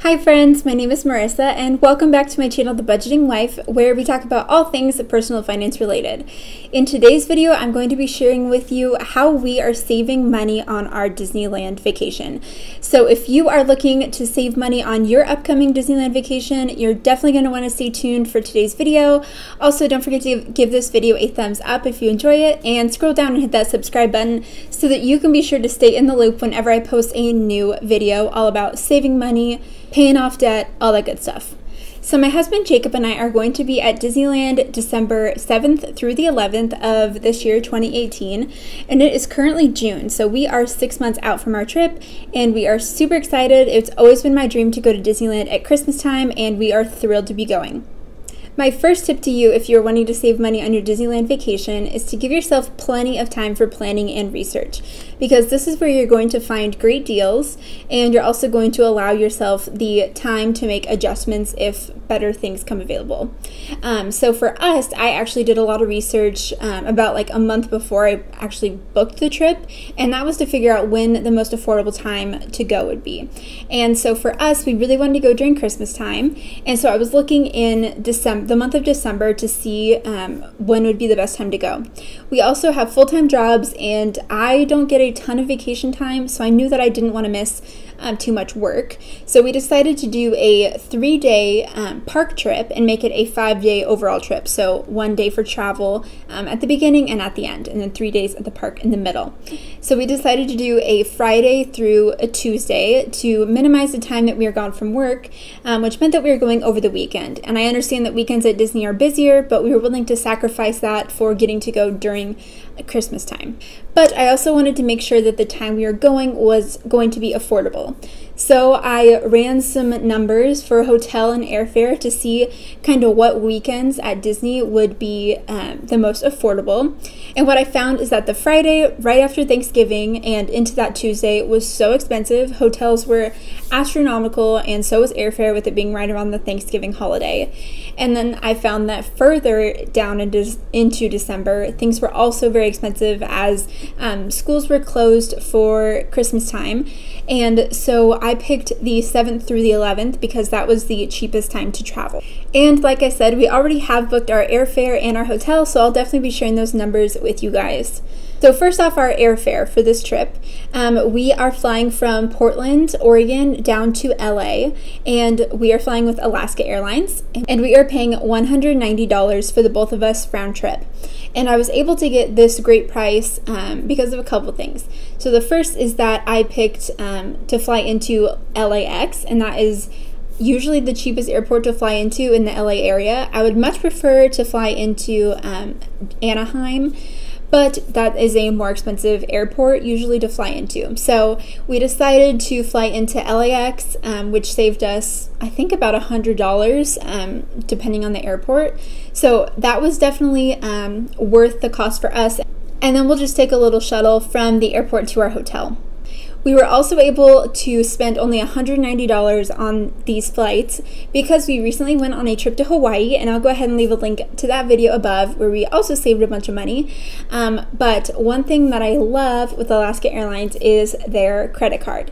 Hi friends, my name is Marissa and welcome back to my channel, The Budgeting Wife, where we talk about all things personal finance related. In today's video, I'm going to be sharing with you how we are saving money on our Disneyland vacation. So if you are looking to save money on your upcoming Disneyland vacation, you're definitely going to want to stay tuned for today's video. Also, don't forget to give this video a thumbs up if you enjoy it and scroll down and hit that subscribe button so that you can be sure to stay in the loop whenever I post a new video all about saving money, paying off debt, all that good stuff. So my husband Jacob and I are going to be at Disneyland December 7th through the 11th of this year, 2018, and it is currently June, so we are 6 months out from our trip, and we are super excited. It's always been my dream to go to Disneyland at Christmas time, and we are thrilled to be going. My first tip to you if you're wanting to save money on your Disneyland vacation is to give yourself plenty of time for planning and research, because this is where you're going to find great deals and you're also going to allow yourself the time to make adjustments if better things come available. So for us, I actually did a lot of research about like a month before I actually booked the trip, and that was to figure out when the most affordable time to go would be. And so for us, we really wanted to go during Christmas time, and so I was looking in the month of December to see when would be the best time to go. We also have full-time jobs and I don't get a ton of vacation time, so I knew that I didn't want to miss too much work. So we decided to do a 3-day park trip and make it a 5-day overall trip. So 1 day for travel at the beginning and at the end, and then 3 days at the park in the middle. So we decided to do a Friday through a Tuesday to minimize the time that we were gone from work, which meant that we were going over the weekend. And I understand that weekends at Disney are busier, but we were willing to sacrifice that for getting to go during Christmas time. But I also wanted to make sure that the time we were going was going to be affordable. So I ran some numbers for hotel and airfare to see kind of what weekends at Disney would be the most affordable. And what I found is that the Friday right after Thanksgiving and into that Tuesday was so expensive. Hotels were astronomical, and so was airfare, with it being right around the Thanksgiving holiday. And then I found that further down into December, things were also very expensive as schools were closed for Christmas time. And so I picked the 7th through the 11th because that was the cheapest time to travel. And like I said, we already have booked our airfare and our hotel, so I'll definitely be sharing those numbers with you guys. So first off, our airfare for this trip, we are flying from Portland, Oregon down to LA, and we are flying with Alaska Airlines, and we are paying $190 for the both of us round trip. And I was able to get this great price because of a couple things. So the first is that I picked to fly into LAX, and that is usually the cheapest airport to fly into in the LA area. I would much prefer to fly into Anaheim, but that is a more expensive airport usually to fly into. So we decided to fly into LAX, which saved us, I think, about $100 depending on the airport. So that was definitely worth the cost for us. And then we'll just take a little shuttle from the airport to our hotel. We were also able to spend only $190 on these flights because we recently went on a trip to Hawaii, and I'll go ahead and leave a link to that video above where we also saved a bunch of money. But one thing that I love with Alaska Airlines is their credit card.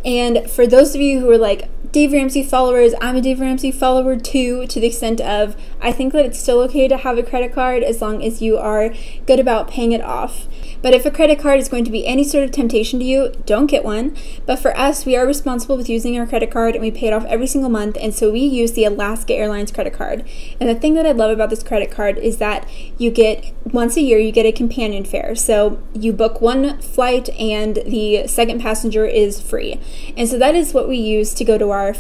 And for those of you who are like Dave Ramsey followers, I'm a Dave Ramsey follower too, to the extent of I think that it's still okay to have a credit card as long as you are good about paying it off. But if a credit card is going to be any sort of temptation to you, don't get one. But for us, we are responsible with using our credit card, and we pay it off every single month, and so we use the Alaska Airlines credit card. And the thing that I love about this credit card is that you get, once a year, you get a companion fare. So you book one flight and the second passenger is free. And so that is what we use to go to our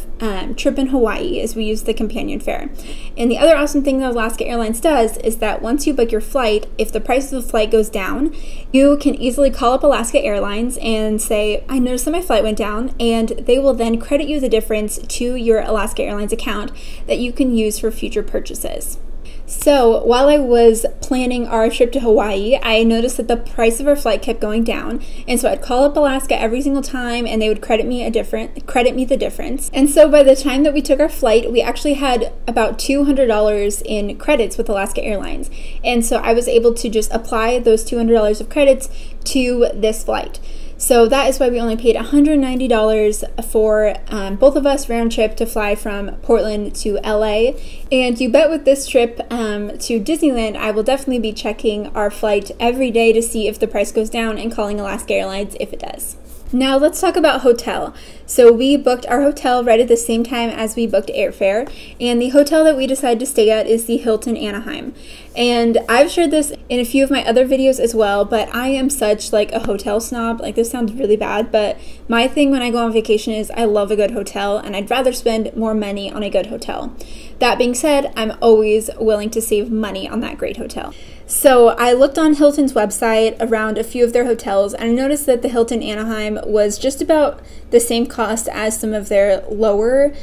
trip in Hawaii, is we use the companion fare. And the other awesome thing that Alaska Airlines does is that once you book your flight, if the price of the flight goes down, you can easily call up Alaska Airlines and say, I noticed that my flight went down, and they will then credit you the difference to your Alaska Airlines account that you can use for future purchases. So while I was planning our trip to Hawaii, I noticed that the price of our flight kept going down, and so I'd call up Alaska every single time, and they would credit me the difference. And so by the time that we took our flight, we actually had about $200 in credits with Alaska Airlines, and so I was able to just apply those $200 of credits to this flight. So that is why we only paid $190 for both of us round trip to fly from Portland to LA. And you bet with this trip to Disneyland, I will definitely be checking our flight every day to see if the price goes down and calling Alaska Airlines if it does. Now let's talk about hotel. So we booked our hotel right at the same time as we booked airfare, and the hotel that we decided to stay at is the Hilton Anaheim. And I've shared this in a few of my other videos as well, but I am such like a hotel snob. Like, this sounds really bad, but my thing when I go on vacation is I love a good hotel, and I'd rather spend more money on a good hotel. That being said, I'm always willing to save money on that great hotel. So I looked on Hilton's website around a few of their hotels, and I noticed that the Hilton Anaheim was just about the same cost as some of their lower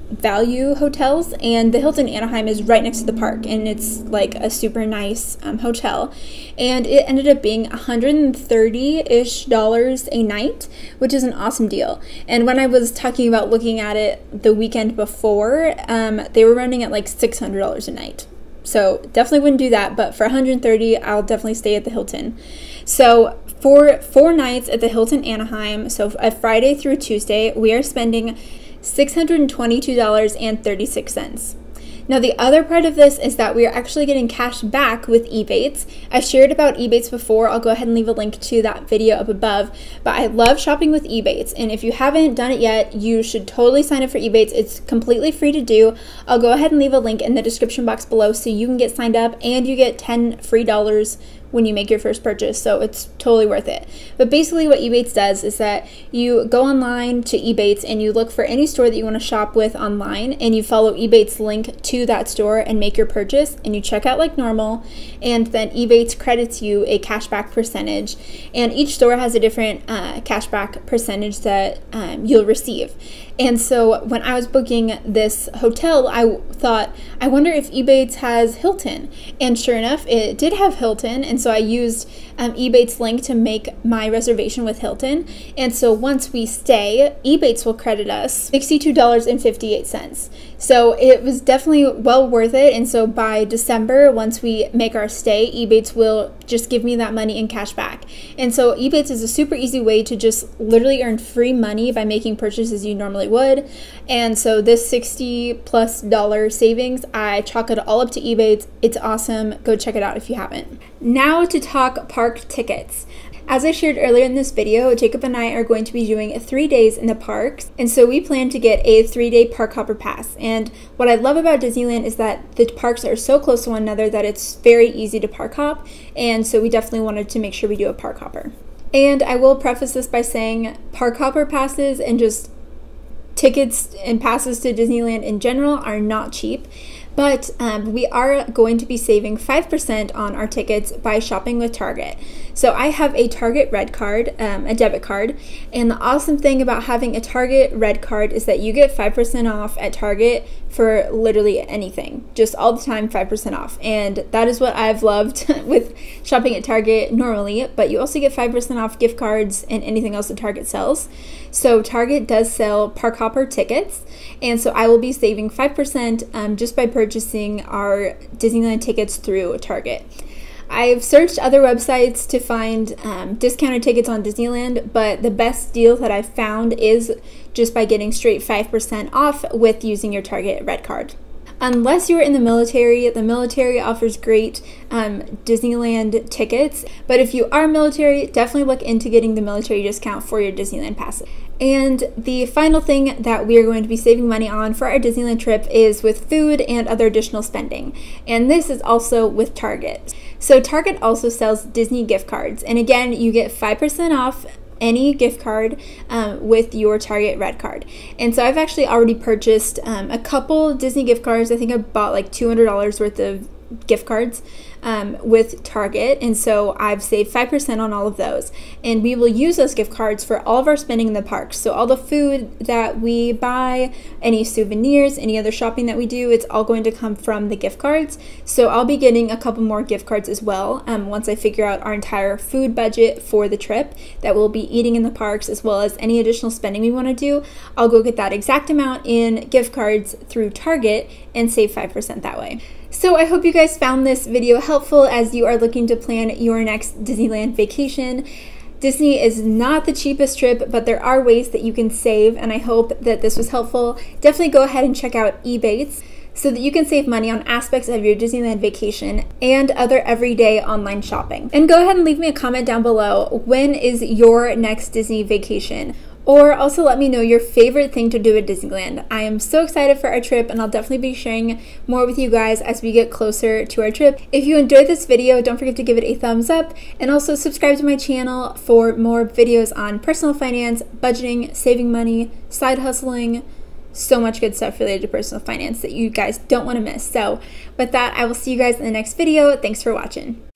value hotels, and the Hilton Anaheim is right next to the park, and it's like a super nice hotel, and it ended up being $130-ish a night, which is an awesome deal. And when I was talking about looking at it the weekend before, they were running at like $600 a night. So definitely wouldn't do that, but for $130, I'll definitely stay at the Hilton. So for 4 nights at the Hilton Anaheim, so a Friday through Tuesday, we are spending $622.36. Now the other part of this is that we are actually getting cash back with Ebates. I shared about Ebates before. I'll go ahead and leave a link to that video up above, but I love shopping with Ebates, and if you haven't done it yet, you should totally sign up for Ebates. It's completely free to do. I'll go ahead and leave a link in the description box below so you can get signed up, and you get $10 free when you make your first purchase, so it's totally worth it. But basically what Ebates does is that you go online to Ebates and you look for any store that you want to shop with online, and you follow Ebates' link to that store and make your purchase, and you check out like normal, and then Ebates credits you a cashback percentage, and each store has a different cashback percentage that you'll receive. And so when I was booking this hotel, I thought, I wonder if Ebates has Hilton, and sure enough, it did have Hilton, and so I used Ebates' link to make my reservation with Hilton. And so once we stay, Ebates will credit us $62.58. So it was definitely well worth it. And so by December, once we make our stay, Ebates will just give me that money in cash back. And so Ebates is a super easy way to just literally earn free money by making purchases you normally would. And so this $60+ savings, I chalk it all up to Ebates. It's awesome. Go check it out if you haven't. Now to talk park tickets. As I shared earlier in this video, Jacob and I are going to be doing 3 days in the parks, and so we plan to get a 3-day park hopper pass. And what I love about Disneyland is that the parks are so close to one another that it's very easy to park hop, and so we definitely wanted to make sure we do a park hopper. And I will preface this by saying park hopper passes and just tickets and passes to Disneyland in general are not cheap. But we are going to be saving 5% on our tickets by shopping with Target. So I have a Target Red card, a debit card, and the awesome thing about having a Target Red card is that you get 5% off at Target for literally anything, just all the time, 5% off. And that is what I've loved with shopping at Target normally, but you also get 5% off gift cards and anything else that Target sells. So Target does sell park hopper tickets, and so I will be saving 5% just by purchasing our Disneyland tickets through Target. I've searched other websites to find discounted tickets on Disneyland, but the best deal that I've found is just by getting straight 5% off with using your Target Red card. Unless you're in the military offers great Disneyland tickets, but if you are military, definitely look into getting the military discount for your Disneyland passes. And the final thing that we are going to be saving money on for our Disneyland trip is with food and other additional spending, and this is also with Target. So Target also sells Disney gift cards, and again, you get 5% off any gift card with your Target Red card. And so I've actually already purchased a couple Disney gift cards. I think I bought like $200 worth of gift cards with Target, and so I've saved 5% on all of those, and we will use those gift cards for all of our spending in the parks. So all the food that we buy, any souvenirs, any other shopping that we do, it's all going to come from the gift cards. So I'll be getting a couple more gift cards as well once I figure out our entire food budget for the trip that we'll be eating in the parks, as well as any additional spending we want to do. I'll go get that exact amount in gift cards through Target and save 5% that way. So I hope you guys found this video helpful as you are looking to plan your next Disneyland vacation. Disney is not the cheapest trip, but there are ways that you can save, and I hope that this was helpful. Definitely go ahead and check out Ebates so that you can save money on aspects of your Disneyland vacation and other everyday online shopping. And go ahead and leave me a comment down below. When is your next Disney vacation? Or also let me know your favorite thing to do at Disneyland. I am so excited for our trip, and I'll definitely be sharing more with you guys as we get closer to our trip. If you enjoyed this video, don't forget to give it a thumbs up, and also subscribe to my channel for more videos on personal finance, budgeting, saving money, side hustling, so much good stuff related to personal finance that you guys don't want to miss. So with that, I will see you guys in the next video. Thanks for watching.